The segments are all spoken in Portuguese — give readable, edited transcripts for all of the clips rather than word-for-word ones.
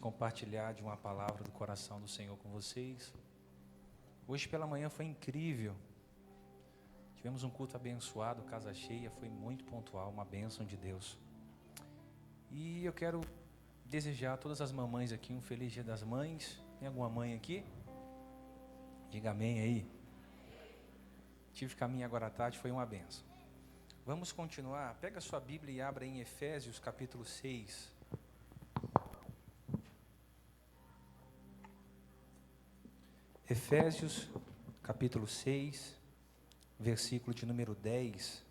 Compartilhar de uma palavra do coração do Senhor com vocês. Hoje pela manhã foi incrível. Tivemos um culto abençoado, casa cheia, foi muito pontual, uma bênção de Deus. E eu quero desejar a todas as mamães aqui um feliz Dia das Mães. Tem alguma mãe aqui? Diga amém aí. Tive caminho agora à tarde, foi uma bênção. Vamos continuar. Pega a sua Bíblia e abra em Efésios capítulo 6. Efésios, capítulo 6, versículo de número 10.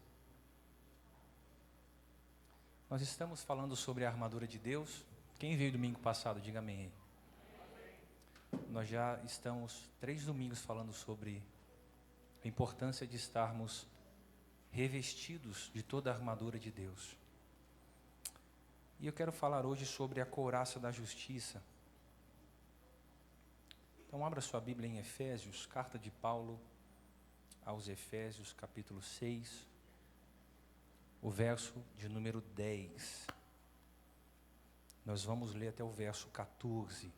Nós estamos falando sobre a armadura de Deus. Quem veio domingo passado, diga amém aí. Nós já estamos 3 domingos falando sobre a importância de estarmos revestidos de toda a armadura de Deus. E eu quero falar hoje sobre a couraça da justiça. Então abra sua Bíblia em Efésios, carta de Paulo aos Efésios, capítulo 6, o verso de número 10. Nós vamos ler até o verso 14.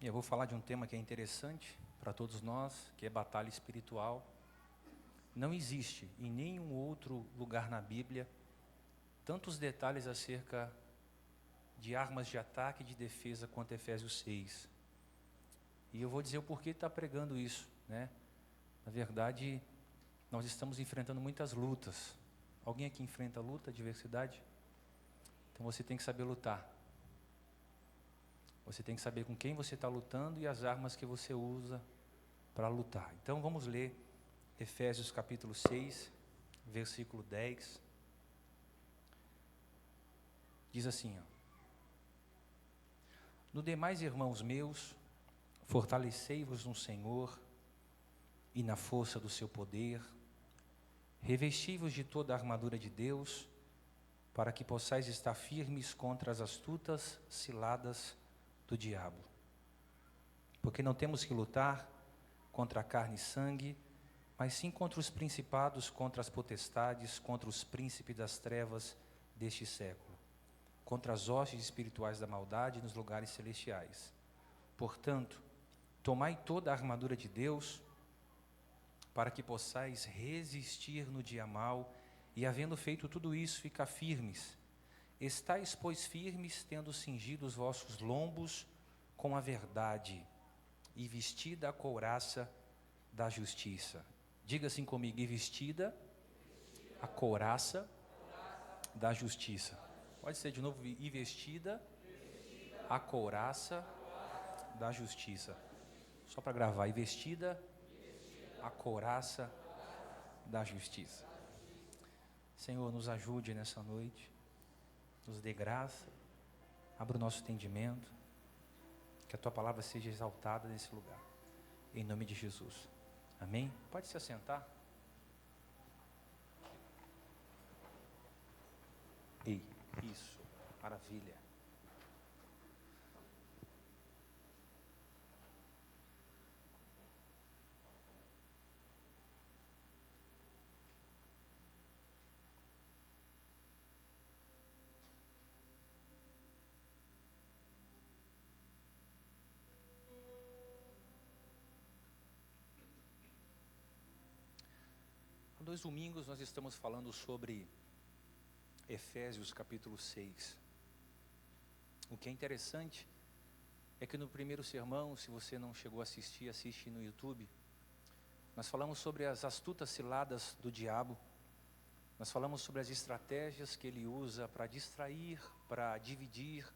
E eu vou falar de um tema que é interessante para todos nós, que é batalha espiritual. Não existe em nenhum outro lugar na Bíblia tantos detalhes acerca de armas de ataque e de defesa quanto Efésios 6. E eu vou dizer o porquê está pregando isso, né? Na verdade, nós estamos enfrentando muitas lutas. Alguém aqui enfrenta luta, adversidade? Então você tem que saber lutar. Você tem que saber com quem você está lutando e as armas que você usa para lutar. Então vamos ler Efésios capítulo 6, versículo 10. Diz assim, ó: No demais, irmãos meus, fortalecei-vos no Senhor e na força do seu poder, revesti-vos de toda a armadura de Deus, para que possais estar firmes contra as astutas ciladas do diabo. Porque não temos que lutar contra a carne e sangue, mas sim contra os principados, contra as potestades, contra os príncipes das trevas deste século, contra as hostes espirituais da maldade nos lugares celestiais. Portanto, tomai toda a armadura de Deus, para que possais resistir no dia mau, e havendo feito tudo isso, ficar firmes. Estais, pois, firmes, tendo cingido os vossos lombos com a verdade, e vestida a couraça da justiça. Diga assim comigo: e vestida a couraça da justiça. Pode ser de novo: e vestida a couraça da justiça. Só para gravar: e vestida a couraça da justiça. Senhor, nos ajude nessa noite, nos dê graça, abra o nosso entendimento, que a Tua palavra seja exaltada nesse lugar, em nome de Jesus, amém? Pode se assentar. Ei, isso, maravilha. Há 2 domingos nós estamos falando sobre Efésios capítulo 6. O que é interessante é que no primeiro sermão, se você não chegou a assistir, assiste no YouTube. Nós falamos sobre as astutas ciladas do diabo. Nós falamos sobre as estratégias que ele usa para distrair, para dividir.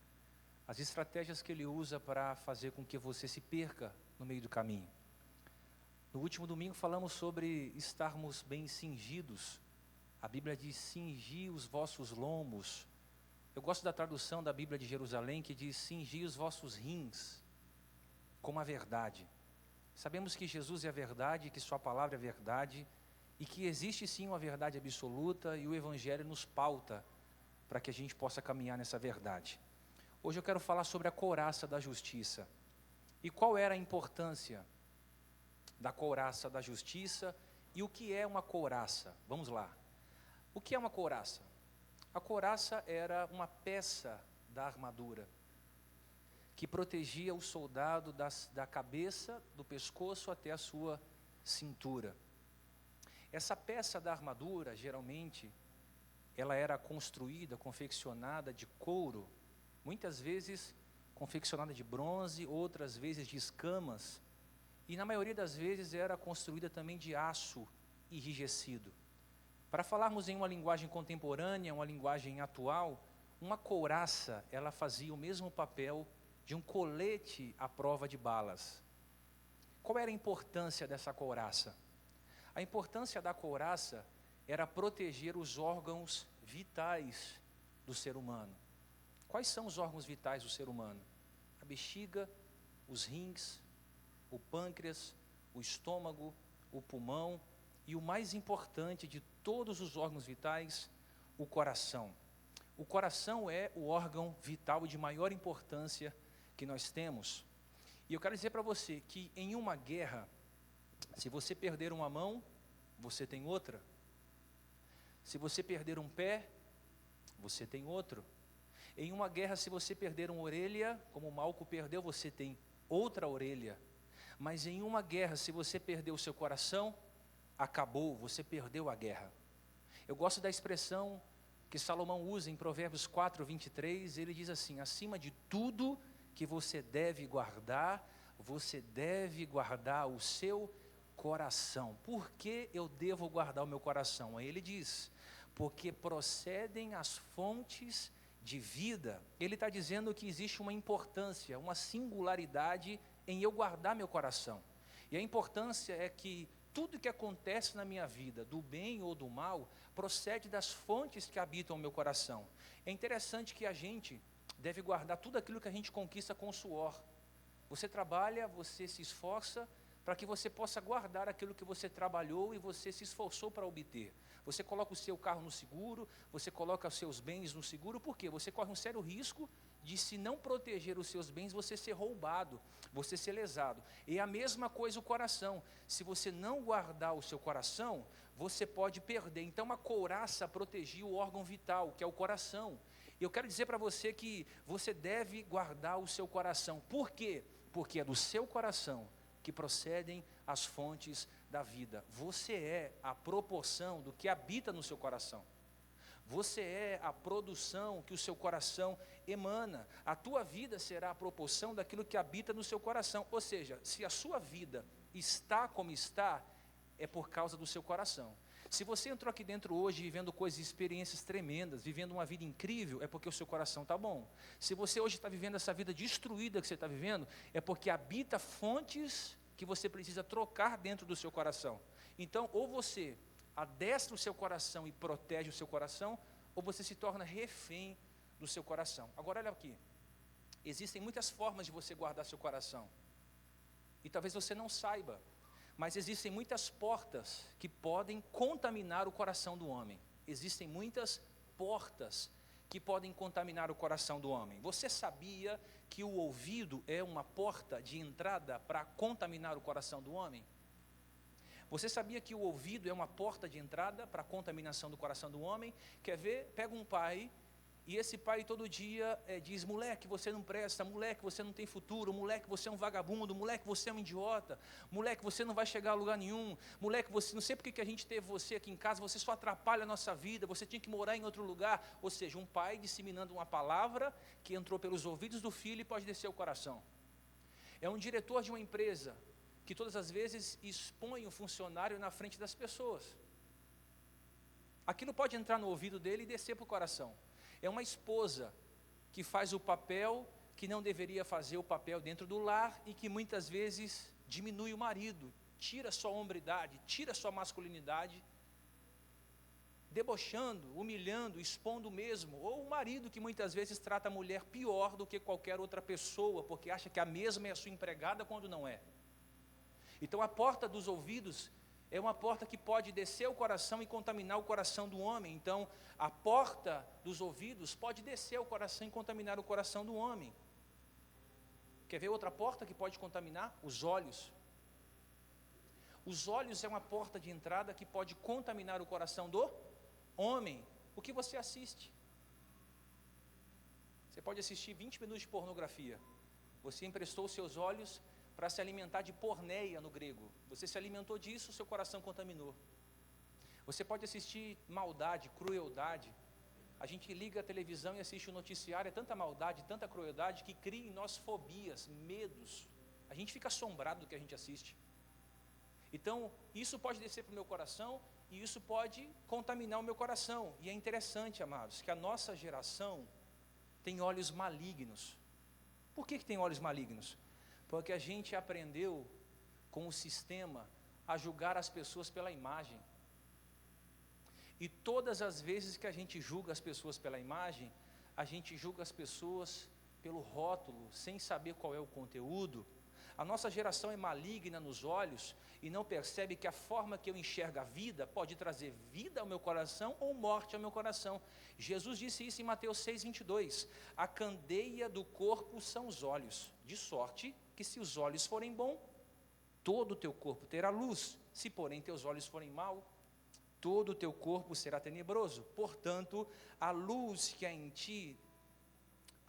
As estratégias que ele usa para fazer com que você se perca no meio do caminho. No último domingo falamos sobre estarmos bem cingidos. A Bíblia diz: cingi os vossos lombos. Eu gosto da tradução da Bíblia de Jerusalém, que diz: cingi os vossos rins com a verdade. Sabemos que Jesus é a verdade, que Sua palavra é a verdade, e que existe sim uma verdade absoluta, e o Evangelho nos pauta para que a gente possa caminhar nessa verdade. Hoje eu quero falar sobre a couraça da justiça. E qual era a importância da couraça da justiça e o que é uma couraça? Vamos lá. O que é uma couraça? A couraça era uma peça da armadura que protegia o soldado da cabeça, do pescoço até a sua cintura. Essa peça da armadura, geralmente, ela era construída, confeccionada de couro, muitas vezes confeccionada de bronze, outras vezes de escamas, e na maioria das vezes era construída também de aço enrijecido. Para falarmos em uma linguagem contemporânea, uma linguagem atual, uma couraça, ela fazia o mesmo papel de um colete à prova de balas. Qual era a importância dessa couraça? A importância da couraça era proteger os órgãos vitais do ser humano. Quais são os órgãos vitais do ser humano? A bexiga, os rins, o pâncreas, o estômago, o pulmão e o mais importante de todos os órgãos vitais, o coração. O coração é o órgão vital de maior importância que nós temos. E eu quero dizer para você que em uma guerra, se você perder uma mão, você tem outra. Se você perder um pé, você tem outro. Em uma guerra, se você perder uma orelha, como Malco perdeu, você tem outra orelha. Mas em uma guerra, se você perder o seu coração, acabou, você perdeu a guerra. Eu gosto da expressão que Salomão usa em Provérbios 4, 23, ele diz assim: acima de tudo que você deve guardar o seu coração. Por que eu devo guardar o meu coração? Aí ele diz, porque procedem as fontes de vida. Ele está dizendo que existe uma importância, uma singularidade em eu guardar meu coração. E a importância é que tudo que acontece na minha vida, do bem ou do mal, procede das fontes que habitam o meu coração. É interessante que a gente deve guardar tudo aquilo que a gente conquista com suor. Você trabalha, você se esforça para que você possa guardar aquilo que você trabalhou e você se esforçou para obter. Você coloca o seu carro no seguro, você coloca os seus bens no seguro, por quê? Você corre um sério risco de, se não proteger os seus bens, você ser roubado, você ser lesado. E a mesma coisa o coração. Se você não guardar o seu coração, você pode perder. Então a couraça protegia o órgão vital, que é o coração. E eu quero dizer para você que você deve guardar o seu coração. Por quê? Porque é do seu coração que procedem as fontes da vida. Você é a proporção do que habita no seu coração. Você é a produção que o seu coração emana. A tua vida será a proporção daquilo que habita no seu coração. Ou seja, se a sua vida está como está, é por causa do seu coração. Se você entrou aqui dentro hoje vivendo coisas, experiências tremendas, vivendo uma vida incrível, é porque o seu coração está bom. Se você hoje está vivendo essa vida destruída que você está vivendo, é porque habita fontes que você precisa trocar dentro do seu coração. Então, ou você adestra o seu coração e protege o seu coração, ou você se torna refém do seu coração. Agora olha aqui, existem muitas formas de você guardar seu coração, e talvez você não saiba, mas existem muitas portas que podem contaminar o coração do homem. Existem muitas portas que podem contaminar o coração do homem. Você sabia que o ouvido é uma porta de entrada para contaminar o coração do homem? Você sabia que o ouvido é uma porta de entrada para a contaminação do coração do homem? Quer ver? Pega um pai, e esse pai todo dia diz: moleque, você não presta, moleque, você não tem futuro, moleque, você é um vagabundo, moleque, você é um idiota, moleque, você não vai chegar a lugar nenhum, moleque, você, não sei porque que a gente teve você aqui em casa, você só atrapalha a nossa vida, você tinha que morar em outro lugar. Ou seja, um pai disseminando uma palavra que entrou pelos ouvidos do filho e pode descer o coração. É um diretor de uma empresa que todas as vezes expõe o funcionário na frente das pessoas. Aquilo pode entrar no ouvido dele e descer para o coração. É uma esposa que faz o papel que não deveria fazer o papel dentro do lar e que muitas vezes diminui o marido, tira sua hombridade, tira sua masculinidade, debochando, humilhando, expondo mesmo. Ou o marido que muitas vezes trata a mulher pior do que qualquer outra pessoa, porque acha que a mesma é a sua empregada quando não é. Então a porta dos ouvidos é uma porta que pode descer o coração e contaminar o coração do homem. Então a porta dos ouvidos pode descer o coração e contaminar o coração do homem. Quer ver outra porta que pode contaminar? Os olhos. Os olhos é uma porta de entrada que pode contaminar o coração do homem. O que você assiste? Você pode assistir 20 minutos de pornografia. Você emprestou seus olhos para se alimentar de porneia no grego. Você se alimentou disso, seu coração contaminou. Você pode assistir maldade, crueldade. A gente liga a televisão e assiste o noticiário, é tanta maldade, tanta crueldade, que cria em nós fobias, medos. A gente fica assombrado do que a gente assiste. Então, isso pode descer para o meu coração e isso pode contaminar o meu coração. E é interessante, amados, que a nossa geração tem olhos malignos. Por que tem olhos malignos? Porque a gente aprendeu com o sistema a julgar as pessoas pela imagem. E todas as vezes que a gente julga as pessoas pela imagem, a gente julga as pessoas pelo rótulo, sem saber qual é o conteúdo. A nossa geração é maligna nos olhos e não percebe que a forma que eu enxergo a vida pode trazer vida ao meu coração ou morte ao meu coração. Jesus disse isso em Mateus 6:22. A candeia do corpo são os olhos, de sorte que se os olhos forem bons, todo o teu corpo terá luz. Se porém teus olhos forem maus, todo o teu corpo será tenebroso. Portanto, a luz que há em ti,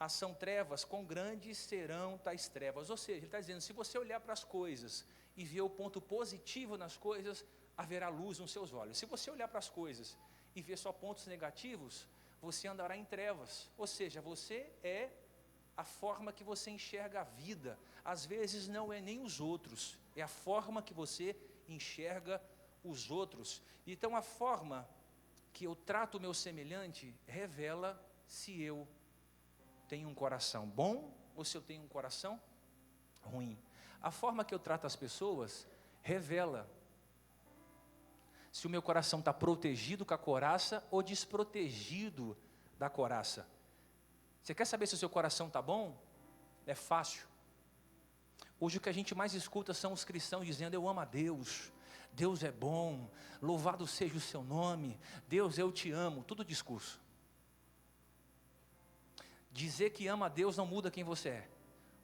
são trevas, quão grandes serão tais trevas. Ou seja, ele está dizendo, se você olhar para as coisas e ver o ponto positivo nas coisas, haverá luz nos seus olhos. Se você olhar para as coisas e ver só pontos negativos, você andará em trevas. Ou seja, você é a forma que você enxerga a vida. Às vezes não é nem os outros, é a forma que você enxerga os outros. Então a forma que eu trato o meu semelhante revela se eu tenho um coração bom ou se eu tenho um coração ruim. A forma que eu trato as pessoas revela se o meu coração está protegido com a couraça ou desprotegido da couraça. Você quer saber se o seu coração está bom? É fácil. Hoje o que a gente mais escuta são os cristãos dizendo, eu amo a Deus, Deus é bom, louvado seja o seu nome, Deus eu te amo, tudo discurso. Dizer que ama a Deus não muda quem você é.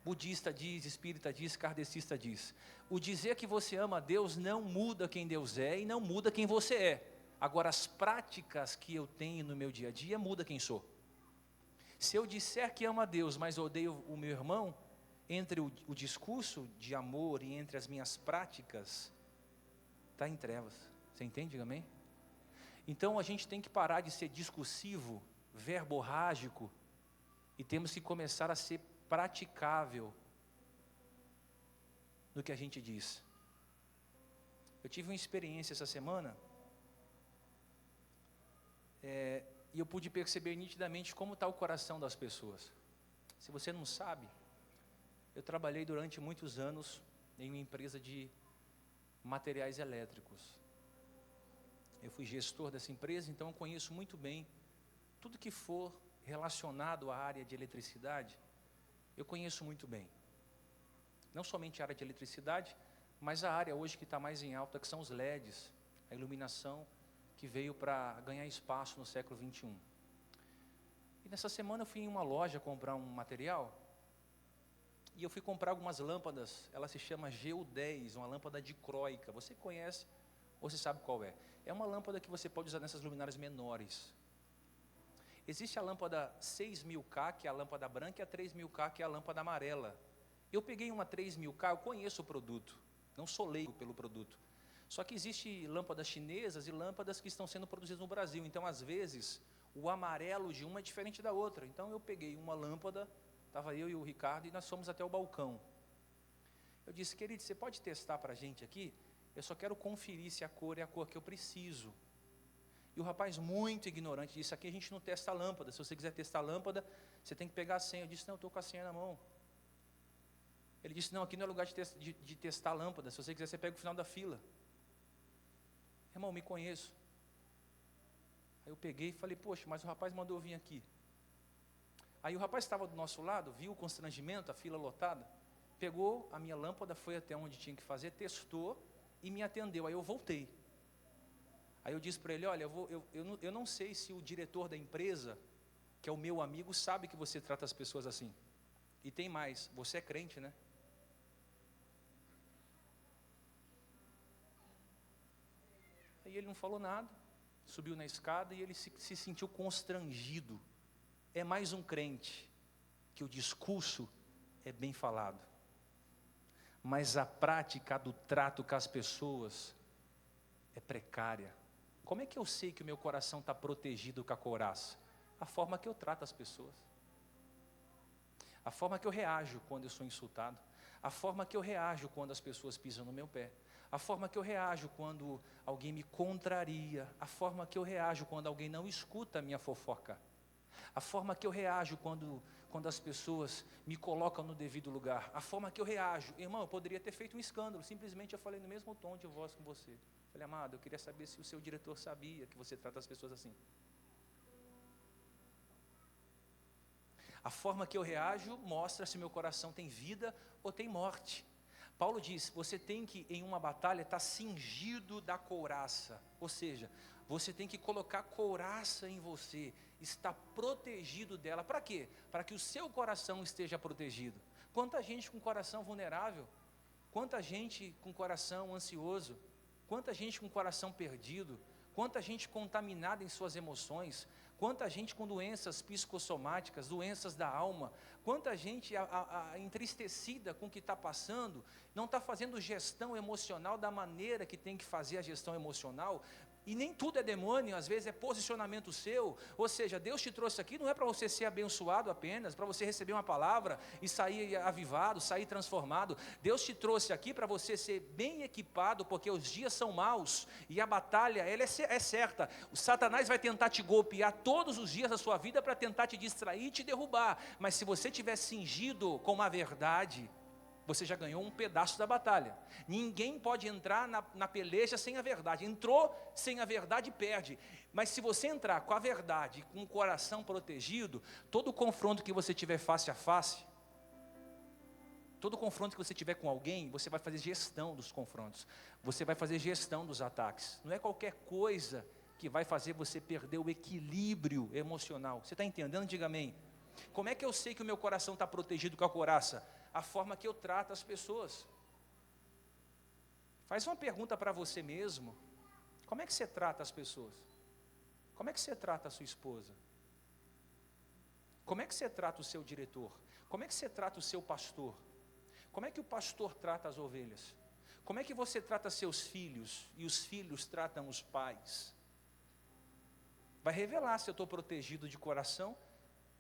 Budista diz, espírita diz, kardecista diz. O dizer que você ama a Deus não muda quem Deus é e não muda quem você é. Agora as práticas que eu tenho no meu dia a dia muda quem sou. Se eu disser que amo a Deus, mas odeio o meu irmão, entre o discurso de amor e entre as minhas práticas, está em trevas. Você entende, amém? Então a gente tem que parar de ser discursivo, verborrágico, e temos que começar a ser praticável no que a gente diz. Eu tive uma experiência essa semana, e eu pude perceber nitidamente como está o coração das pessoas. Se você não sabe, eu trabalhei durante muitos anos em uma empresa de materiais elétricos. Eu fui gestor dessa empresa, então eu conheço muito bem tudo que for relacionado à área de eletricidade, eu conheço muito bem. Não somente a área de eletricidade, mas a área hoje que está mais em alta, que são os LEDs, a iluminação que veio para ganhar espaço no século 21. E nessa semana eu fui em uma loja comprar um material, e eu fui comprar algumas lâmpadas, ela se chama GU10, uma lâmpada dicróica. Você conhece, ou você sabe qual é? É uma lâmpada que você pode usar nessas luminárias menores. Existe a lâmpada 6000K, que é a lâmpada branca, e a 3000K, que é a lâmpada amarela. Eu peguei uma 3000K, eu conheço o produto, não sou leigo pelo produto. Só que existe lâmpadas chinesas e lâmpadas que estão sendo produzidas no Brasil. Então, às vezes, o amarelo de uma é diferente da outra. Então, eu peguei uma lâmpada, estava eu e o Ricardo, e nós fomos até o balcão. Eu disse, querido, você pode testar para a gente aqui? Eu só quero conferir se a cor é a cor que eu preciso. E o rapaz, muito ignorante, disse, aqui a gente não testa a lâmpada, se você quiser testar a lâmpada, você tem que pegar a senha. Eu disse, não, eu estou com a senha na mão. Ele disse, não, aqui não é lugar de testar a lâmpada, se você quiser, você pega o final da fila. Irmão, me conheço. Aí eu peguei e falei, poxa, mas o rapaz mandou eu vir aqui. Aí o rapaz estava do nosso lado, viu o constrangimento, a fila lotada, pegou a minha lâmpada, foi até onde tinha que fazer, testou e me atendeu. Aí eu voltei. Aí eu disse para ele, olha, eu não sei se o diretor da empresa, que é o meu amigo, sabe que você trata as pessoas assim. E tem mais, você é crente, né? Aí ele não falou nada, subiu na escada e ele se sentiu constrangido. É mais um crente que o discurso é bem falado, mas a prática do trato com as pessoas é precária. Como é que eu sei que o meu coração está protegido com a couraça? A forma que eu trato as pessoas, a forma que eu reajo quando eu sou insultado, a forma que eu reajo quando as pessoas pisam no meu pé, a forma que eu reajo quando alguém me contraria, a forma que eu reajo quando alguém não escuta a minha fofoca, a forma que eu reajo quando as pessoas me colocam no devido lugar, a forma que eu reajo. Irmão, eu poderia ter feito um escândalo, simplesmente eu falei no mesmo tom de voz com você. Falei, amado, eu queria saber se o seu diretor sabia que você trata as pessoas assim. A forma que eu reajo mostra se meu coração tem vida ou tem morte. Paulo diz, você tem que, em uma batalha, estar cingido da couraça. Ou seja, você tem que colocar couraça em você, estar protegido dela. Para quê? Para que o seu coração esteja protegido. Quanta gente com coração vulnerável, quanta gente com coração ansioso, quanta gente com coração perdido, quanta gente contaminada em suas emoções, quanta gente com doenças psicossomáticas, doenças da alma, quanta gente entristecida com o que está passando, não está fazendo gestão emocional da maneira que tem que fazer a gestão emocional. E nem tudo é demônio, às vezes é posicionamento seu. Ou seja, Deus te trouxe aqui, não é para você ser abençoado apenas, para você receber uma palavra e sair avivado, sair transformado. Deus te trouxe aqui para você ser bem equipado, porque os dias são maus e a batalha ela é certa. O Satanás vai tentar te golpear todos os dias da sua vida para tentar te distrair e te derrubar. Mas se você estiver cingido com a verdade, você já ganhou um pedaço da batalha. Ninguém pode entrar na peleja sem a verdade. Entrou sem a verdade, perde. Mas se você entrar com a verdade, com o coração protegido, todo confronto que você tiver face a face, todo confronto que você tiver com alguém, você vai fazer gestão dos confrontos. Você vai fazer gestão dos ataques. Não é qualquer coisa que vai fazer você perder o equilíbrio emocional. Você está entendendo? Diga amém. Como é que eu sei que o meu coração está protegido com a couraça? A forma que eu trato as pessoas. Faz uma pergunta para você mesmo. Como é que você trata as pessoas? Como é que você trata a sua esposa? Como é que você trata o seu diretor? Como é que você trata o seu pastor? Como é que o pastor trata as ovelhas? Como é que você trata seus filhos e os filhos tratam os pais? Vai revelar se eu estou protegido de coração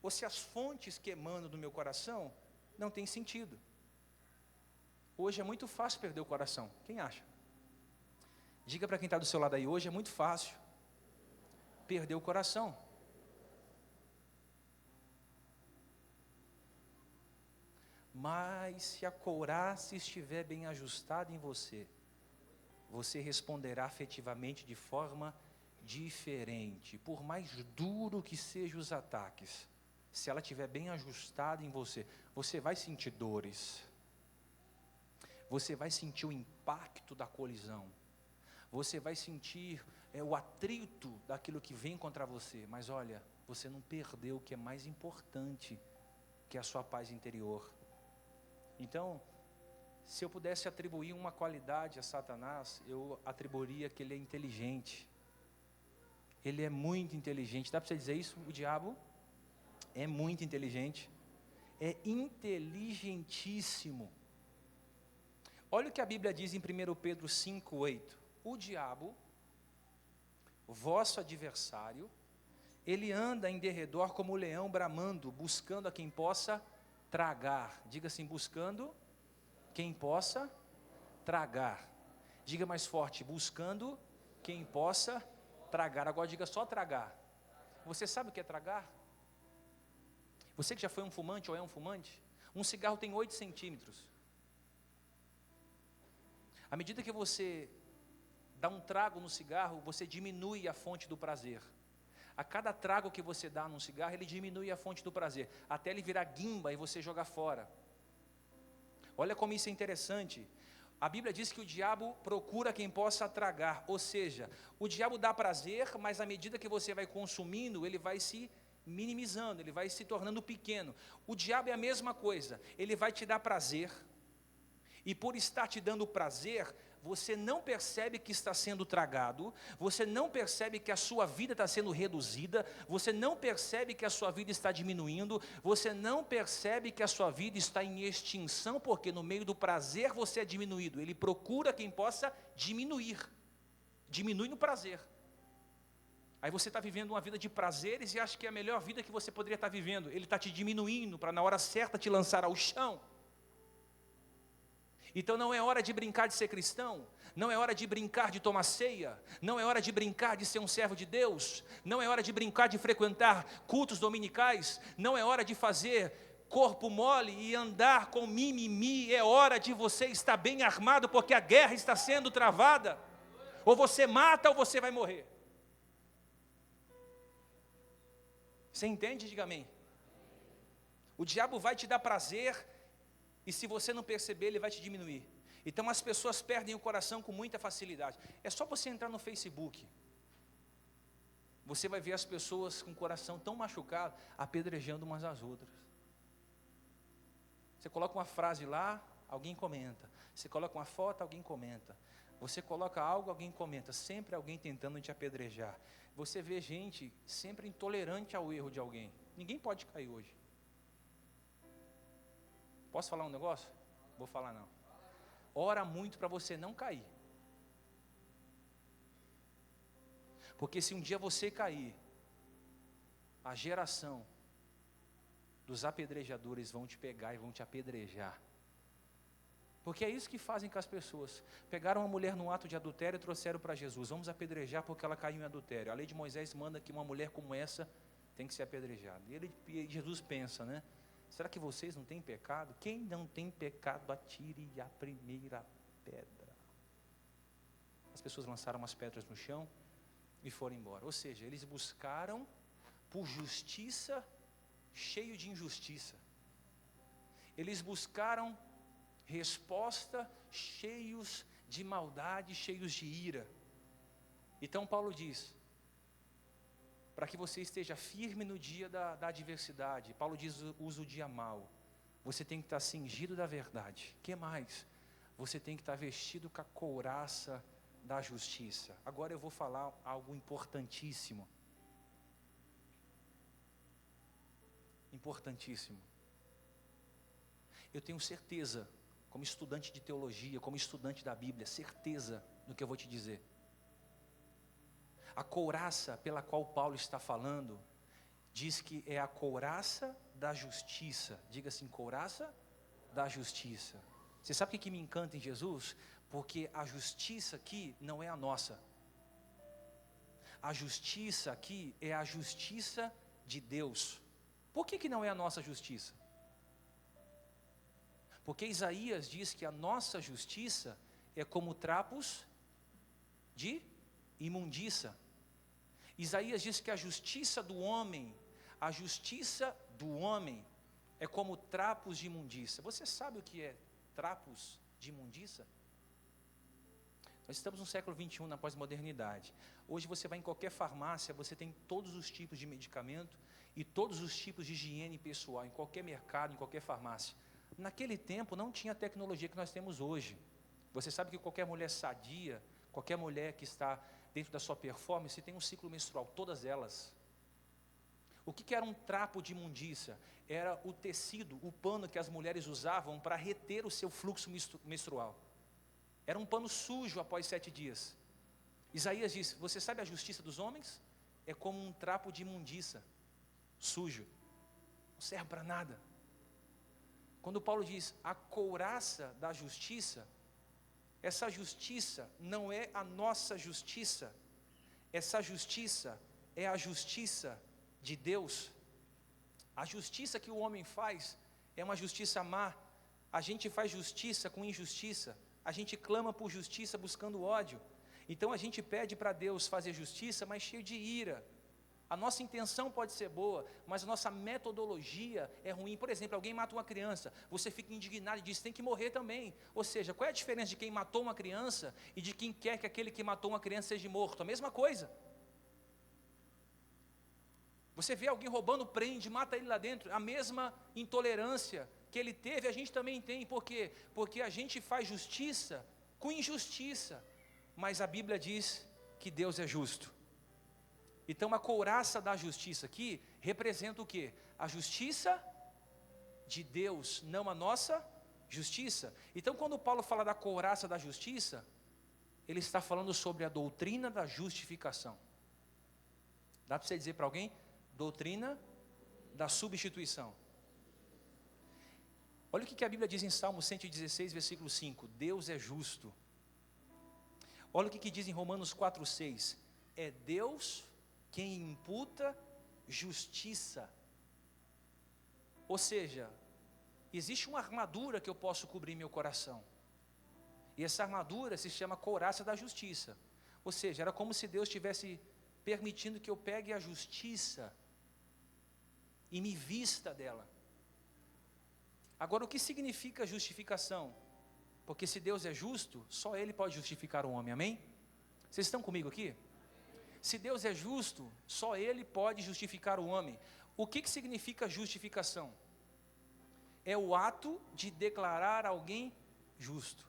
ou se as fontes que emanam do meu coração não tem sentido. Hoje é muito fácil perder o coração. Quem acha? Diga para quem está do seu lado aí, hoje é muito fácil perder o coração. Mas se a couraça estiver bem ajustada em você, você responderá afetivamente de forma diferente. Por mais duro que sejam os ataques, se ela estiver bem ajustada em você, você vai sentir dores. Você vai sentir o impacto da colisão. Você vai sentir o atrito daquilo que vem contra você. Mas olha, você não perdeu o que é mais importante, que é a sua paz interior. Então, se eu pudesse atribuir uma qualidade a Satanás, eu atribuiria que ele é inteligente. Ele é muito inteligente. Dá para você dizer isso? O diabo é muito inteligente, é inteligentíssimo. Olha o que a Bíblia diz em 1 Pedro 5,8. O diabo, vosso adversário, ele anda em derredor como o leão bramando, buscando a quem possa tragar. Diga assim, buscando quem possa tragar. Diga mais forte, buscando quem possa tragar. Agora diga só tragar. Você sabe o que é tragar? Você que já foi um fumante ou é um fumante, um cigarro tem 8 centímetros. À medida que você dá um trago no cigarro, você diminui a fonte do prazer. A cada trago que você dá num cigarro, ele diminui a fonte do prazer, até ele virar guimba e você jogar fora. Olha como isso é interessante. A Bíblia diz que o diabo procura quem possa tragar, ou seja, o diabo dá prazer, mas à medida que você vai consumindo, ele vai se minimizando, ele vai se tornando pequeno. O diabo é a mesma coisa, ele vai te dar prazer, e por estar te dando prazer, você não percebe que está sendo tragado, você não percebe que a sua vida está sendo reduzida, você não percebe que a sua vida está diminuindo, você não percebe que a sua vida está em extinção, porque no meio do prazer você é diminuído. Ele procura quem possa diminuir, diminui no prazer. Aí você está vivendo uma vida de prazeres e acha que é a melhor vida que você poderia estar vivendo. Ele está te diminuindo para na hora certa te lançar ao chão. Então não é hora de brincar de ser cristão, não é hora de brincar de tomar ceia, não é hora de brincar de ser um servo de Deus, não é hora de brincar de frequentar cultos dominicais, não é hora de fazer corpo mole e andar com mimimi, é hora de você estar bem armado, porque a guerra está sendo travada. Ou você mata ou você vai morrer. Você entende? Diga amém. O diabo vai te dar prazer, e se você não perceber, ele vai te diminuir. Então as pessoas perdem o coração com muita facilidade. É só você entrar no Facebook. Você vai ver as pessoas com o coração tão machucado, apedrejando umas às outras. Você coloca uma frase lá, alguém comenta. Você coloca uma foto, alguém comenta. Você coloca algo, alguém comenta. Sempre alguém tentando te apedrejar. Você vê gente sempre intolerante ao erro de alguém. Ninguém pode cair hoje. Posso falar um negócio? Vou falar não. Ora muito para você não cair. Porque se um dia você cair, a geração dos apedrejadores vão te pegar e vão te apedrejar. Porque é isso que fazem com as pessoas. Pegaram uma mulher num ato de adultério e trouxeram para Jesus. Vamos apedrejar porque ela caiu em adultério. A lei de Moisés manda que uma mulher como essa tem que ser apedrejada. E Jesus pensa, né? Será que vocês não têm pecado? Quem não tem pecado, atire a primeira pedra. As pessoas lançaram umas pedras no chão e foram embora. Ou seja, eles buscaram por justiça, cheio de injustiça. Eles buscaram resposta, cheios de maldade, cheios de ira. Então Paulo diz, para que você esteja firme no dia da adversidade, Paulo diz, usa o dia mau. Você tem que estar cingido da verdade. O que mais? Você tem que estar vestido com a couraça da justiça. Agora eu vou falar algo importantíssimo. Importantíssimo. Eu tenho certeza, como estudante de teologia, como estudante da Bíblia, certeza no que eu vou te dizer. A couraça pela qual Paulo está falando, diz que é a couraça da justiça. Diga assim, couraça da justiça. Você sabe o que me encanta em Jesus? Porque a justiça aqui não é a nossa. A justiça aqui é a justiça de Deus. Por que não é a nossa justiça? Porque Isaías diz que a nossa justiça é como trapos de imundícia. Isaías diz que a justiça do homem é como trapos de imundícia. Você sabe o que é trapos de imundícia? Nós estamos no século 21, na pós-modernidade. Hoje você vai em qualquer farmácia, você tem todos os tipos de medicamento e todos os tipos de higiene pessoal, em qualquer mercado, em qualquer farmácia. Naquele tempo não tinha a tecnologia que nós temos hoje. Você sabe que qualquer mulher sadia, qualquer mulher que está dentro da sua performance, tem um ciclo menstrual, todas elas. O que era um trapo de imundícia? Era o tecido, o pano que as mulheres usavam para reter o seu fluxo menstrual. Era um pano sujo após 7 dias. Isaías diz, você sabe a justiça dos homens? É como um trapo de imundícia, sujo. Não serve para nada. Quando Paulo diz a couraça da justiça, essa justiça não é a nossa justiça. Essa justiça é a justiça de Deus. A justiça que o homem faz é uma justiça má. A gente faz justiça com injustiça. A gente clama por justiça buscando ódio. Então a gente pede para Deus fazer justiça, mas cheio de ira. A nossa intenção pode ser boa, mas a nossa metodologia é ruim. Por exemplo, alguém mata uma criança, você fica indignado e diz, tem que morrer também. Ou seja, qual é a diferença de quem matou uma criança e de quem quer que aquele que matou uma criança seja morto? A mesma coisa. Você vê alguém roubando, prende, mata ele lá dentro. A mesma intolerância que ele teve, a gente também tem. Por quê? Porque a gente faz justiça com injustiça, mas a Bíblia diz que Deus é justo. Então a couraça da justiça aqui representa o quê? A justiça de Deus, não a nossa justiça. Então quando Paulo fala da couraça da justiça, ele está falando sobre a doutrina da justificação. Dá para você dizer para alguém? Doutrina da substituição. Olha o que a Bíblia diz em Salmo 116, versículo 5. Deus é justo. Olha o que diz em Romanos 4,6. É Deus quem imputa justiça. Ou seja, existe uma armadura que eu posso cobrir meu coração. E essa armadura se chama couraça da justiça. Ou seja, era como se Deus estivesse permitindo que eu pegue a justiça e me vista dela. Agora, o que significa justificação? Porque se Deus é justo, só Ele pode justificar o homem, amém? Vocês estão comigo aqui? Se Deus é justo, só Ele pode justificar o homem. O que significa justificação? É o ato de declarar alguém justo.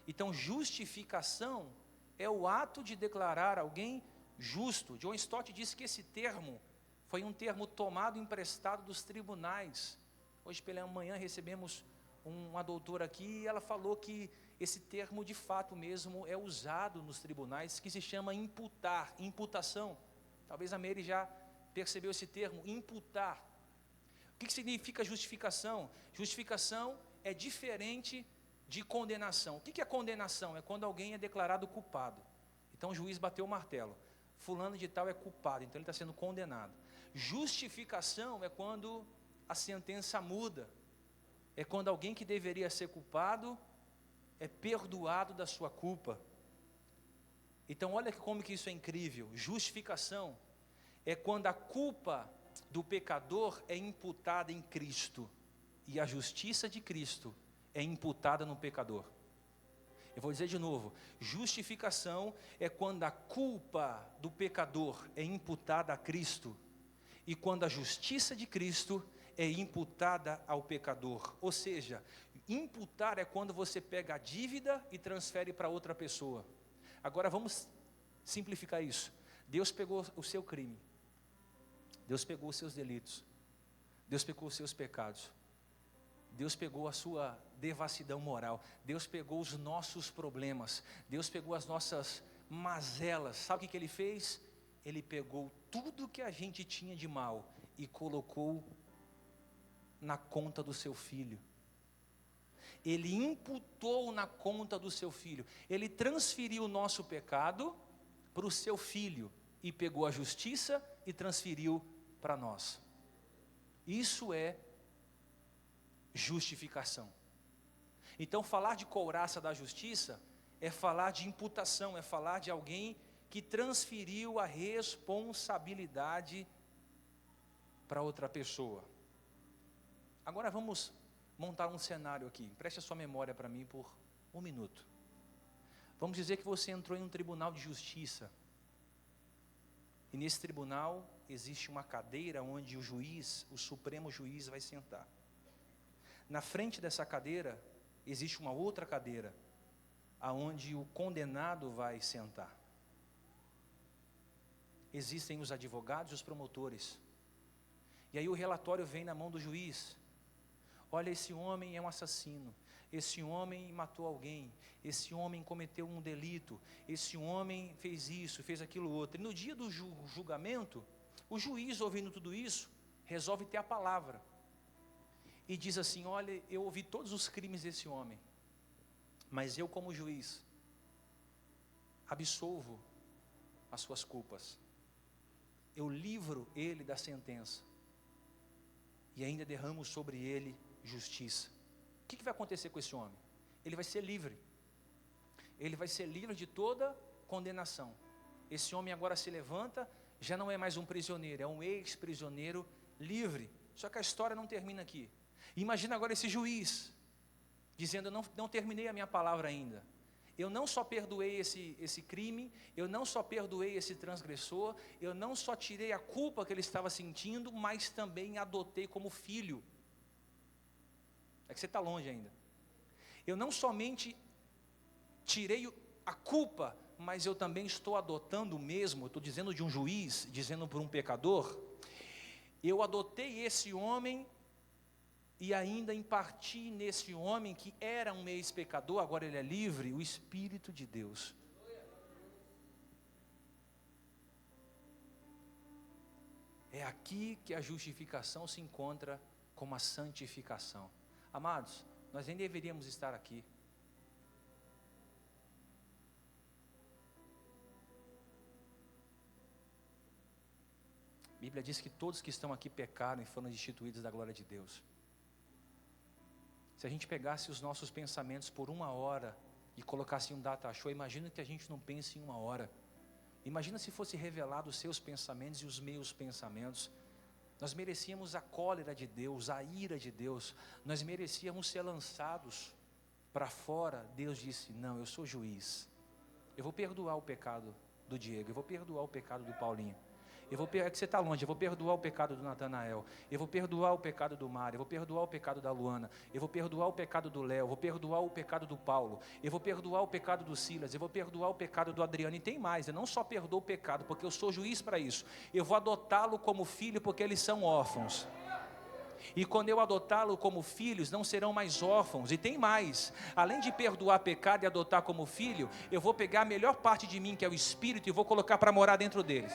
Então, justificação é o ato de declarar alguém justo. John Stott disse que esse termo foi um termo tomado emprestado dos tribunais. Hoje pela manhã recebemos uma doutora aqui e ela falou que esse termo de fato mesmo é usado nos tribunais, que se chama imputar, imputação. Talvez a Mary já percebeu esse termo, imputar. O que significa justificação? Justificação é diferente de condenação. O que é condenação? É quando alguém é declarado culpado. Então o juiz bateu o martelo. Fulano de tal é culpado, então ele está sendo condenado. Justificação é quando a sentença muda. É quando alguém que deveria ser culpado é perdoado da sua culpa. Então olha como que isso é incrível. Justificação é quando a culpa do pecador é imputada em Cristo e a justiça de Cristo é imputada no pecador. Eu vou dizer de novo, justificação é quando a culpa do pecador é imputada a Cristo e quando a justiça de Cristo é imputada ao pecador. Ou seja, imputar é quando você pega a dívida e transfere para outra pessoa. Agora vamos simplificar isso. Deus pegou o seu crime, Deus pegou os seus delitos, Deus pegou os seus pecados, Deus pegou a sua devassidão moral, Deus pegou os nossos problemas, Deus pegou as nossas mazelas. Sabe o que Ele fez? Ele pegou tudo que a gente tinha de mal e colocou na conta do seu filho. Ele imputou na conta do seu filho. Ele transferiu o nosso pecado para o seu filho e pegou a justiça e transferiu para nós. Isso é justificação. Então falar de couraça da justiça é falar de imputação, é falar de alguém que transferiu a responsabilidade para outra pessoa. Agora vamos montar um cenário aqui. Preste a sua memória para mim por um minuto. Vamos dizer que você entrou em um tribunal de justiça. E nesse tribunal existe uma cadeira onde o juiz, o supremo juiz, vai sentar. Na frente dessa cadeira existe uma outra cadeira, aonde o condenado vai sentar. Existem os advogados e os promotores. E aí o relatório vem na mão do juiz. Olha, esse homem é um assassino, esse homem matou alguém, esse homem cometeu um delito, esse homem fez isso, fez aquilo outro. E no dia do julgamento, o juiz, ouvindo tudo isso, resolve ter a palavra. E diz assim: olha, eu ouvi todos os crimes desse homem, mas eu como juiz, absolvo as suas culpas. Eu livro ele da sentença. E ainda derramo sobre ele justiça. O que vai acontecer com esse homem? Ele vai ser livre. Ele vai ser livre de toda condenação. Esse homem agora se levanta, já não é mais um prisioneiro, é um ex-prisioneiro livre. Só que a história não termina aqui. Imagina agora esse juiz, dizendo: eu não terminei a minha palavra ainda. Eu não só perdoei esse crime, eu não só perdoei esse transgressor, eu não só tirei a culpa que ele estava sentindo, mas também adotei como filho. É que você está longe ainda. Eu não somente tirei a culpa, mas eu também estou adotando o mesmo, eu estou dizendo de um juiz, dizendo por um pecador, eu adotei esse homem e ainda imparti nesse homem que era um ex-pecador, agora ele é livre, o Espírito de Deus. É aqui que a justificação se encontra com a santificação. Amados, nós nem deveríamos estar aqui. A Bíblia diz que todos que estão aqui pecaram e foram destituídos da glória de Deus. Se a gente pegasse os nossos pensamentos por 1 hora e colocasse em um data show, imagina que a gente não pense em 1 hora. Imagina se fosse revelado os seus pensamentos e os meus pensamentos. Nós merecíamos a cólera de Deus, a ira de Deus. Nós merecíamos ser lançados para fora. Deus disse, não, eu sou juiz. Eu vou perdoar o pecado do Diego, eu vou perdoar o pecado do Paulinho. É que você está longe, eu vou perdoar o pecado do Natanael, eu vou perdoar o pecado do Mário, eu vou perdoar o pecado da Luana, eu vou perdoar o pecado do Léo, eu vou perdoar o pecado do Paulo, eu vou perdoar o pecado do Silas, eu vou perdoar o pecado do Adriano, e tem mais, eu não só perdoo o pecado, porque eu sou juiz para isso, eu vou adotá-lo como filho, porque eles são órfãos. E quando eu adotá-lo como filhos, não serão mais órfãos. E tem mais, além de perdoar pecado e adotar como filho, eu vou pegar a melhor parte de mim, que é o Espírito, e vou colocar para morar dentro deles.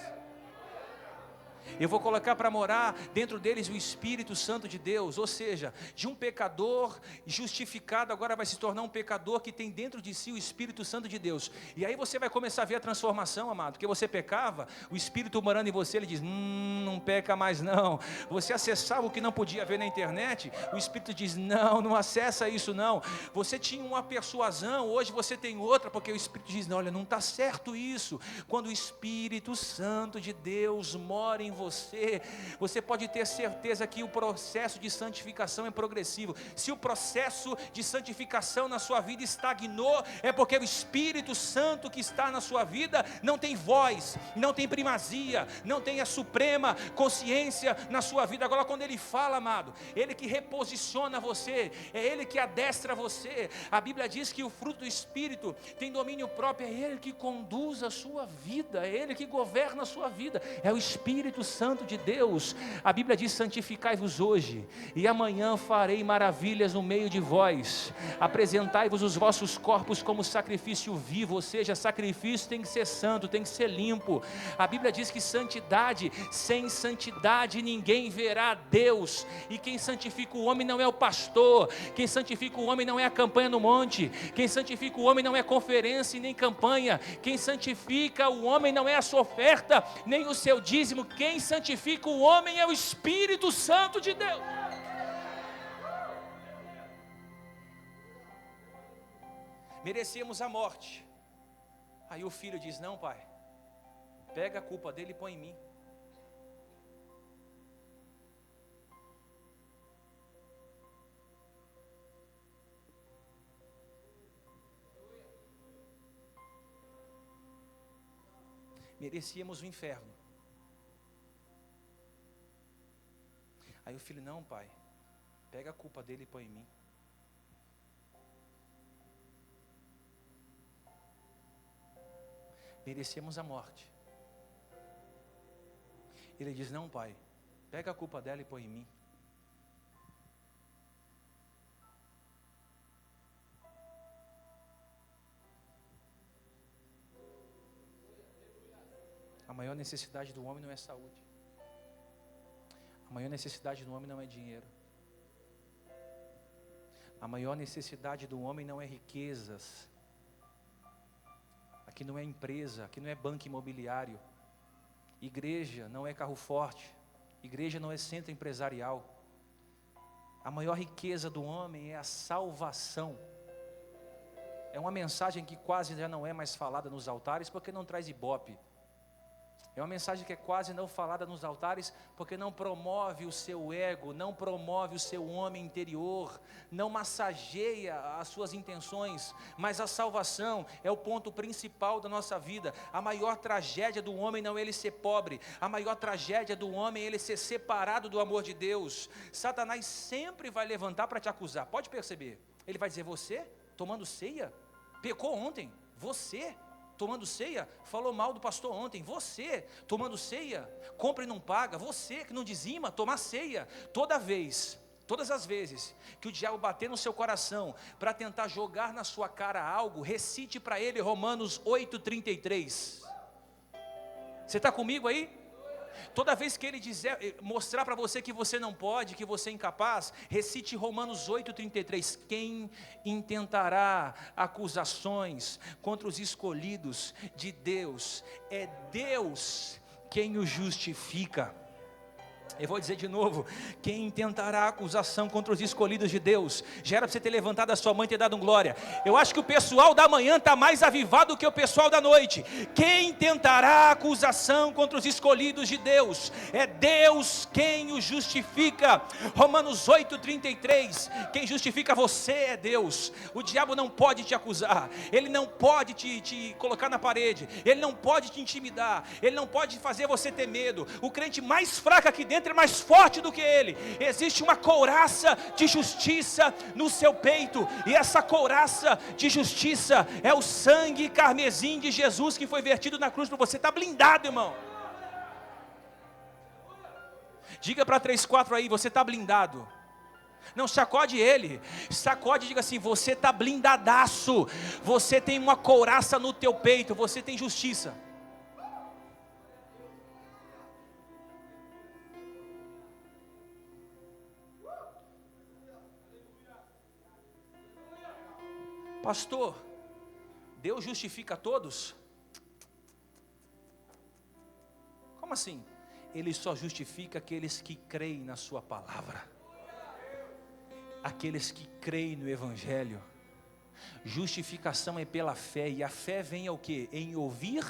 Eu vou colocar para morar dentro deles o Espírito Santo de Deus, ou seja, de um pecador justificado, agora vai se tornar um pecador que tem dentro de si o Espírito Santo de Deus. E aí você vai começar a ver a transformação, amado, porque você pecava, o Espírito morando em você, ele diz, não peca mais não. Você acessava o que não podia ver na internet, o Espírito diz, não acessa isso não. Você tinha uma persuasão, hoje você tem outra, porque o Espírito diz, não, olha, não está certo isso. Quando o Espírito Santo de Deus mora em você, você pode ter certeza que o processo de santificação é progressivo. Se o processo de santificação na sua vida estagnou, é porque o Espírito Santo que está na sua vida não tem voz, não tem primazia, não tem a suprema consciência na sua vida. Agora quando ele fala, amado, ele que reposiciona você, é ele que adestra você. A Bíblia diz que o fruto do Espírito tem domínio próprio, é ele que conduz a sua vida, é ele que governa a sua vida, é o Espírito Santo de Deus. A Bíblia diz, santificai-vos hoje, e amanhã farei maravilhas no meio de vós. Apresentai-vos os vossos corpos como sacrifício vivo, ou seja, sacrifício tem que ser santo, tem que ser limpo. A Bíblia diz que santidade, sem santidade ninguém verá Deus. E quem santifica o homem não é o pastor, quem santifica o homem não é a campanha no monte, quem santifica o homem não é conferência e nem campanha, quem santifica o homem não é a sua oferta, nem o seu dízimo. Quem santifica o homem é o Espírito Santo de Deus. Merecíamos a morte. Aí o filho diz, não pai, pega a culpa dele e põe em mim. Merecíamos o inferno. Aí o filho, não pai, pega a culpa dele e põe em mim. Merecemos a morte. Ele diz, não pai, pega a culpa dela e põe em mim. A maior necessidade do homem não é saúde. A maior necessidade do homem não é dinheiro. A maior necessidade do homem não é riquezas. Aqui não é empresa, aqui não é banco imobiliário. Igreja não é carro forte. Igreja não é centro empresarial. A maior riqueza do homem é a salvação. É uma mensagem que quase já não é mais falada nos altares, porque não traz ibope. É uma mensagem que é quase não falada nos altares, porque não promove o seu ego, não promove o seu homem interior, não massageia as suas intenções, mas a salvação é o ponto principal da nossa vida. A maior tragédia do homem não é ele ser pobre, a maior tragédia do homem é ele ser separado do amor de Deus. Satanás sempre vai levantar para te acusar, pode perceber, ele vai dizer, você tomando ceia? pecou ontem. Você, tomando ceia, falou mal do pastor ontem. Você, tomando ceia, compra e não paga. Você que não dizima, tomar ceia. Todas as vezes que o diabo bater no seu coração para tentar jogar na sua cara algo, recite para ele Romanos 8,33. Você está comigo aí? Toda vez que ele mostrar para você que você não pode, que você é incapaz, recite Romanos 8,33. Quem intentará acusações contra os escolhidos de Deus? É Deus quem o justifica. Eu vou dizer de novo: quem intentará acusação contra os escolhidos de Deus? Já era para você ter levantado a sua mãe e ter dado um glória. Eu acho que o pessoal da manhã está mais avivado do que o pessoal da noite. Quem tentará acusação contra os escolhidos de Deus? É Deus quem o justifica. Romanos 8,33. Quem justifica você é Deus. O diabo não pode te acusar, ele não pode te colocar na parede, ele não pode te intimidar, ele não pode fazer você ter medo. O crente mais fraco aqui dentro é mais forte do que ele. Existe uma couraça de justiça no seu peito, e essa couraça de justiça é o sangue carmesim de Jesus que foi vertido na cruz para você. Está blindado, irmão. Diga para 3-4 aí: você está blindado. Não, sacode ele, sacode e diga assim: você está blindadaço. Você tem uma couraça no teu peito, você tem justiça. Pastor, Deus justifica todos? Como assim? Ele só justifica aqueles que creem na sua palavra, aqueles que creem no Evangelho. Justificação é pela fé, e a fé vem ao quê? Em ouvir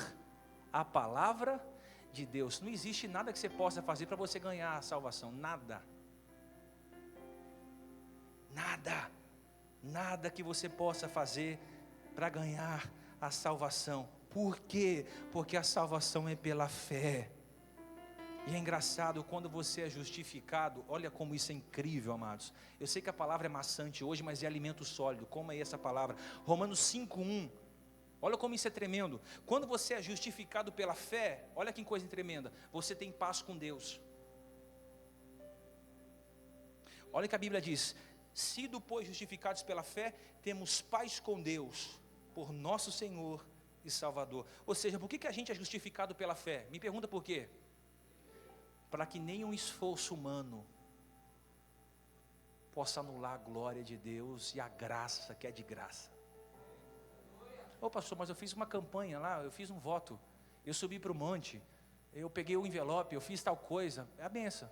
a palavra de Deus. Não existe nada que você possa fazer para você ganhar a salvação, nada. Nada que você possa fazer para ganhar a salvação. Por quê? Porque a salvação é pela fé. E é engraçado, quando você é justificado, olha como isso é incrível, amados. Eu sei que a palavra é maçante hoje, mas é alimento sólido. Como é essa palavra? Romanos 5,1. Olha como isso é tremendo. Quando você é justificado pela fé, olha que coisa tremenda, você tem paz com Deus. Olha o que a Bíblia diz: sido, pois, justificados pela fé, temos paz com Deus, por nosso Senhor e Salvador. Ou seja, por que a gente é justificado pela fé? Me pergunta por quê? Para que nenhum esforço humano possa anular a glória de Deus e a graça que é de graça. Ô pastor, mas eu fiz uma campanha lá, eu fiz um voto, eu subi para o monte, eu peguei o envelope, eu fiz tal coisa. É a benção.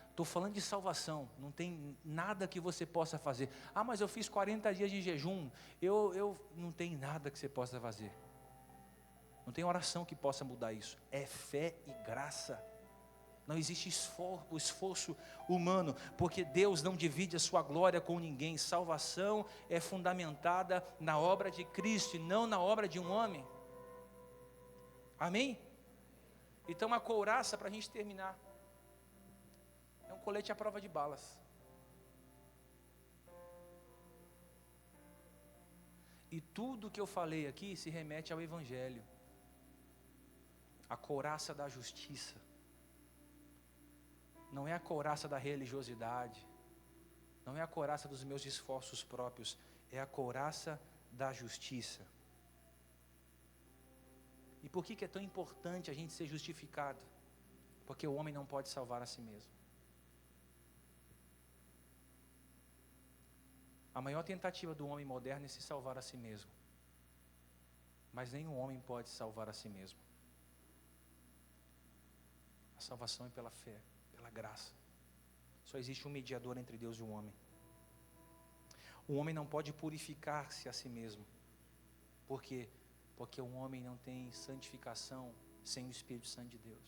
Estou falando de salvação, não tem nada que você possa fazer. Ah, mas eu fiz 40 dias de jejum, eu não tem nada que você possa fazer. Não tem oração que possa mudar isso. É fé e graça. Não existe esforço humano, porque Deus não divide a sua glória com ninguém. Salvação é fundamentada na obra de Cristo e não na obra de um homem. Amém? Então, a couraça, para a gente terminar, é um colete à prova de balas. E tudo que eu falei aqui se remete ao Evangelho. A couraça da justiça. Não é a couraça da religiosidade. Não é a couraça dos meus esforços próprios. É a couraça da justiça. E por que é tão importante a gente ser justificado? Porque o homem não pode salvar a si mesmo. A maior tentativa do homem moderno é se salvar a si mesmo. Mas nenhum homem pode salvar a si mesmo. A salvação é pela fé, pela graça. Só existe um mediador entre Deus e o homem. O homem não pode purificar-se a si mesmo. Por quê? Porque o homem não tem santificação sem o Espírito Santo de Deus.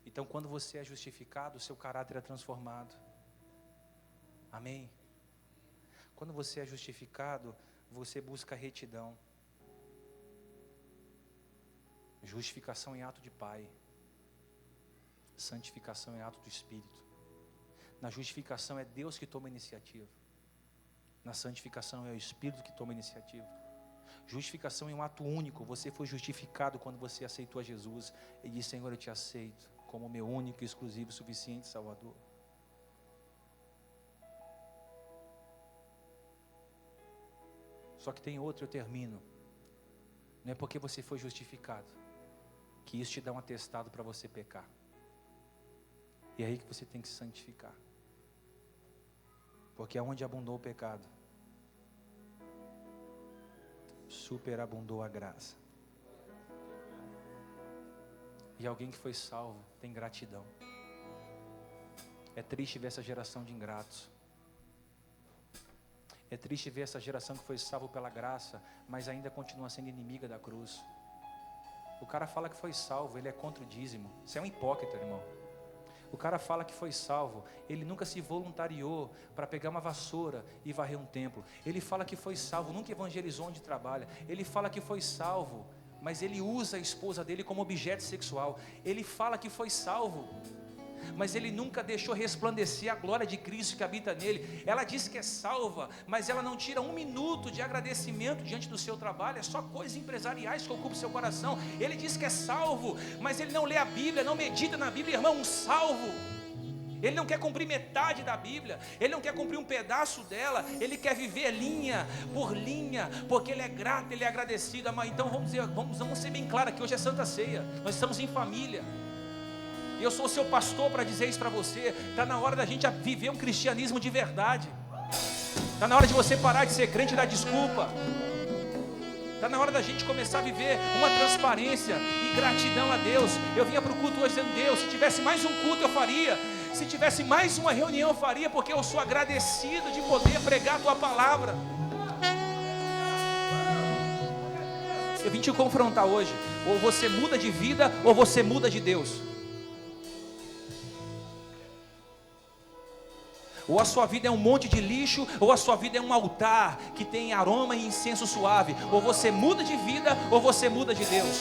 Então, quando você é justificado, o seu caráter é transformado. Amém? Quando você é justificado, você busca retidão. Justificação em ato de Pai. Santificação em ato do Espírito. Na justificação é Deus que toma a iniciativa. Na santificação é o Espírito que toma a iniciativa. Justificação é um ato único. Você foi justificado quando você aceitou a Jesus e disse: Senhor, eu te aceito como meu único, exclusivo, suficiente Salvador. Só que tem outro, eu termino. Não é porque você foi justificado que isso te dá um atestado para você pecar. E é aí que você tem que se santificar. Porque aonde abundou o pecado, superabundou a graça. E alguém que foi salvo tem gratidão. É triste ver essa geração de ingratos. É triste ver essa geração que foi salva pela graça, mas ainda continua sendo inimiga da cruz. O cara fala que foi salvo, ele é contra o dízimo. Você é um hipócrita, irmão. O cara fala que foi salvo, ele nunca se voluntariou para pegar uma vassoura e varrer um templo. Ele fala que foi salvo, nunca evangelizou onde trabalha. Ele fala que foi salvo, mas ele usa a esposa dele como objeto sexual. Ele fala que foi salvo, mas ele nunca deixou resplandecer a glória de Cristo que habita nele. Ela diz que é salva, mas ela não tira um minuto de agradecimento diante do seu trabalho. É só coisas empresariais que ocupam seu coração. Ele diz que é salvo, mas ele não lê a Bíblia, não medita na Bíblia. Irmão, um salvo, ele não quer cumprir metade da Bíblia, ele não quer cumprir um pedaço dela, ele quer viver linha por linha, porque ele é grato, ele é agradecido. Então vamos ser bem claros, que hoje é Santa Ceia, nós estamos em família. Eu sou o seu pastor para dizer isso para você. Está na hora da gente viver um cristianismo de verdade. Está na hora de você parar de ser crente e dar desculpa. Está na hora da gente começar a viver uma transparência e gratidão a Deus. Eu vinha para o culto hoje dizendo: Deus, se tivesse mais um culto eu faria. Se tivesse mais uma reunião eu faria, porque eu sou agradecido de poder pregar a tua palavra. Eu vim te confrontar hoje. Ou você muda de vida, ou você muda de Deus. Ou a sua vida é um monte de lixo, ou a sua vida é um altar que tem aroma e incenso suave. Ou você muda de vida, ou você muda de Deus.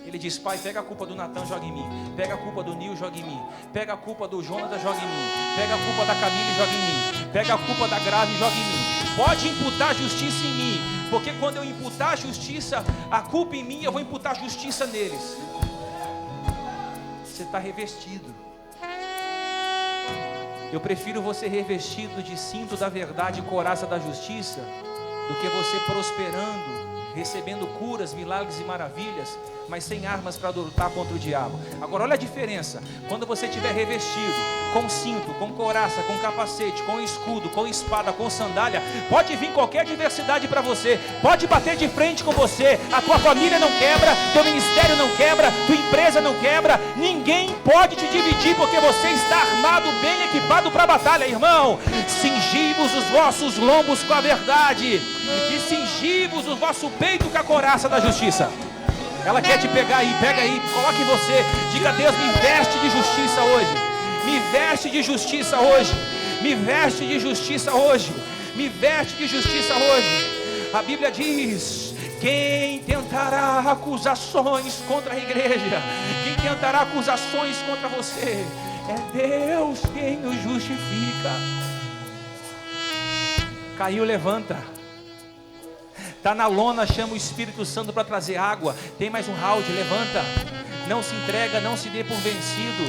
Ele diz: Pai, pega a culpa do Natan, joga em mim. Pega a culpa do Nil, joga em mim. Pega a culpa do Jonas, joga em mim. Pega a culpa da Camila, joga em mim. Pega a culpa da Grazi, joga em mim. Pode imputar justiça em mim, porque quando eu imputar a justiça, a culpa em mim, eu vou imputar a justiça neles. Você está revestido. Eu prefiro você revestido de cinto da verdade e couraça da justiça, do que você prosperando, recebendo curas, milagres e maravilhas, mas sem armas para lutar contra o diabo. Agora olha a diferença. Quando você estiver revestido, com cinto, com couraça, com capacete, com escudo, com espada, com sandália, pode vir qualquer adversidade para você, pode bater de frente com você. A tua família não quebra, teu ministério não quebra, tua empresa não quebra, ninguém pode te dividir, porque você está armado, bem equipado para a batalha. Irmão, cingivos os vossos lombos com a verdade, e cingivos o vosso peito com a couraça da justiça. Ela quer te pegar aí, pega aí, coloque em você. Diga: Deus, me veste de justiça hoje. Me veste de justiça hoje. Me veste de justiça hoje. Me veste de justiça hoje. A Bíblia diz: quem tentará acusações contra a igreja, quem tentará acusações contra você, é Deus quem nos justifica. Caiu, levanta. Está na lona, chama o Espírito Santo para trazer água. Tem mais um round, levanta. Não se entrega, não se dê por vencido.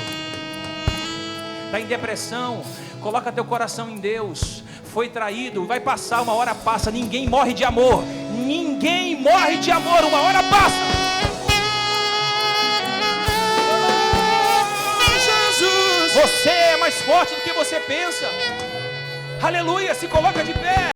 Está em depressão, coloca teu coração em Deus. Foi traído, vai passar, uma hora passa. Ninguém morre de amor. Ninguém morre de amor, uma hora passa. Jesus, você é mais forte do que você pensa. Aleluia, se coloca de pé.